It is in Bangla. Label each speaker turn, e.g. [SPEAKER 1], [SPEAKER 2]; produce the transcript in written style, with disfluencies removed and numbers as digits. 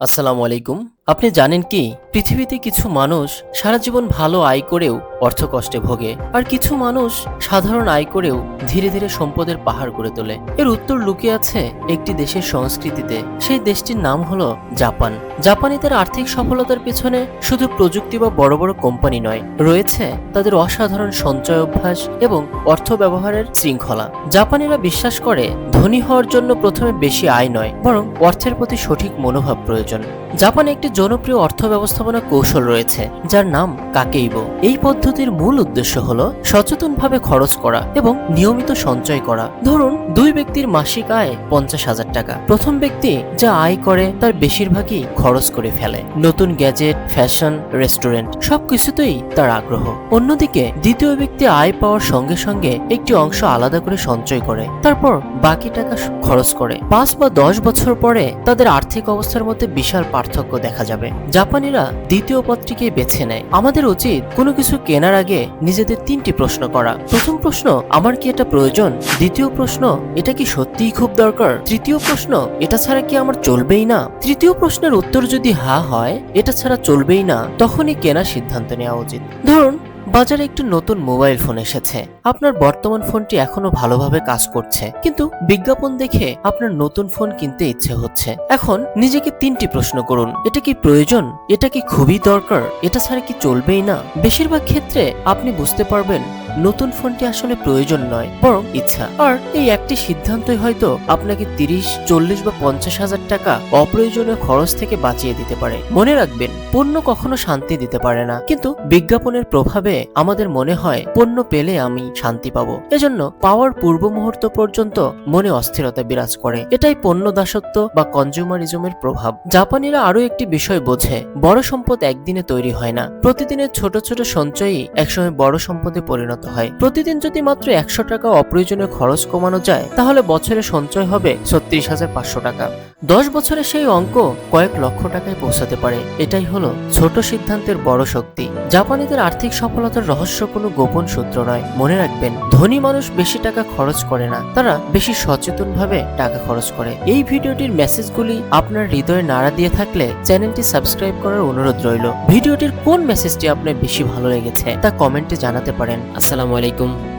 [SPEAKER 1] আসসালামু আলাইকুম। আপনি জানেন কি পৃথিবীতে কিছু মানুষ সারা জীবন ভালো আয় করেও অর্থ কষ্টে ভোগে, আর কিছু মানুষ সাধারণ আয় করেও ধীরে ধীরে সম্পদের পাহাড় গড়ে তোলে। এর উত্তর লুকিয়ে আছে একটি দেশের সংস্কৃতিতে। সেই দেশটির নাম হলো জাপান। জাপানিদের আর্থিক সফলতার পেছনে শুধু প্রযুক্তি বা বড় বড় কোম্পানি নয়, রয়েছে তাদের অসাধারণ সঞ্চয় অভ্যাস এবং অর্থ ব্যবহারের শৃঙ্খলা। জাপানিরা বিশ্বাস করে ধনী হওয়ার জন্য প্রথমে বেশি আয় নয়, বরং অর্থের প্রতি সঠিক মনোভাব প্রয়োজন। জাপানে একটি জনপ্রিয় অর্থ ব্যবস্থাপনা কৌশল রয়েছে যার নাম কাকেইবো। এই পদ্ধতির মূল উদ্দেশ্য হলো সচেতনভাবে খরচ করা এবং নিয়মিত সঞ্চয় করা। ধরুন, দুই ব্যক্তির মাসিক আয় 50,000 টাকা। প্রথম ব্যক্তি যা আয় করে তার বেশিরভাগই খরচ করে ফেলে। নতুন গ্যাজেট, ফ্যাশন, রেস্টুরেন্ট সবকিছুতেই তার আগ্রহ। অন্যদিকে দ্বিতীয় ব্যক্তি আয় পাওয়ার সঙ্গে সঙ্গে একটি অংশ আলাদা করে সঞ্চয় করে, তারপর বাকি টাকা খরচ করে। 5 বা 10 বছর পরে তাদের আর্থিক অবস্থার মধ্যে বিশাল পার্থক্য দেখা যাবে। জাপানিরা দ্বিতীয় পথটিকে বেছে নেয়। আমাদের উচিত কোনো কিছু কেনার আগে নিজেদের 3টি প্রশ্ন করা। প্রথম প্রশ্ন, আমার কি এটা প্রয়োজন? দ্বিতীয় প্রশ্ন, এটা কি সত্যিই খুব দরকার? তৃতীয় প্রশ্ন, এটা ছাড়া কি আমার চলবেই না? তৃতীয় প্রশ্নের উত্তর যদি হ্যাঁ হয়, এটা ছাড়া চলবেই না, তখনই কেনার সিদ্ধান্ত নেওয়া উচিত। ধরুন, বাজারে একটি নতুন মোবাইল ফোন এসেছে। আপনার বর্তমান ফোনটি এখনো ভালোভাবে কাজ করছে, কিন্তু বিজ্ঞাপন দেখে আপনার নতুন ফোন কিনতে ইচ্ছে হচ্ছে। এখন নিজেকে 3টি প্রশ্ন করুন। এটা কি প্রয়োজন? এটা কি খুবই দরকার? এটা ছাড়া কি চলবেই না? বেশিরভাগ ক্ষেত্রে আপনি বুঝতে পারবেন নতুন ফোনটি আসলে প্রয়োজন নয়, বরং ইচ্ছা। আর এই একটি সিদ্ধান্তই হয়তো আপনাকে 30, 40 বা 50,000 টাকা অপ্রয়োজনীয় খরচ থেকে বাঁচিয়ে দিতে পারে। মনে রাখবেন, পণ্য কখনো শান্তি দিতে পারে না, কিন্তু বিজ্ঞাপনের প্রভাবে আমাদের মনে হয় পণ্য পেলে আমি শান্তি পাবো। এজন্য পাওয়ার পূর্ব মুহূর্ত পর্যন্ত মনে অস্থিরতা বিরাজ করে। এটাই পণ্য দাসত্ব বা কনজিউমারিজমের প্রভাব। জাপানিরা আরো একটি বিষয় বোঝে, বড় সম্পদ একদিনে তৈরি হয় না। প্রতিদিনের ছোট ছোট সঞ্চয়ই একসময় বড় সম্পদে পরিণত হয়। প্রতিদিন যদি মাত্র 100 টাকা অপ্রয়োজনীয় খরচ কমানো যায়, তাহলে বছরে সঞ্চয় হবে 36,500 টাকা। 10 বছরে সেই অঙ্ক কয়েক লক্ষ টাকায় পৌঁছাতে পারে। এটাই হলো ছোট সিদ্ধান্তের বড় শক্তি। জাপানিদের আর্থিক সফলতার রহস্য কোনো গোপন সূত্র নয়। মনে রাখবেন, ধনী মানুষ বেশি টাকা খরচ করে না, তারা বেশি সচেতনভাবে টাকা খরচ করে। এই ভিডিওটির মেসেজগুলি আপনার হৃদয়ে নাড়া দিয়ে থাকলে চ্যানেলটি সাবস্ক্রাইব করার অনুরোধ রইল। ভিডিওটির কোন মেসেজটি আপনার বেশি ভালো লেগেছে তা কমেন্টে জানাতে পারেন। আসসালামু আলাইকুম।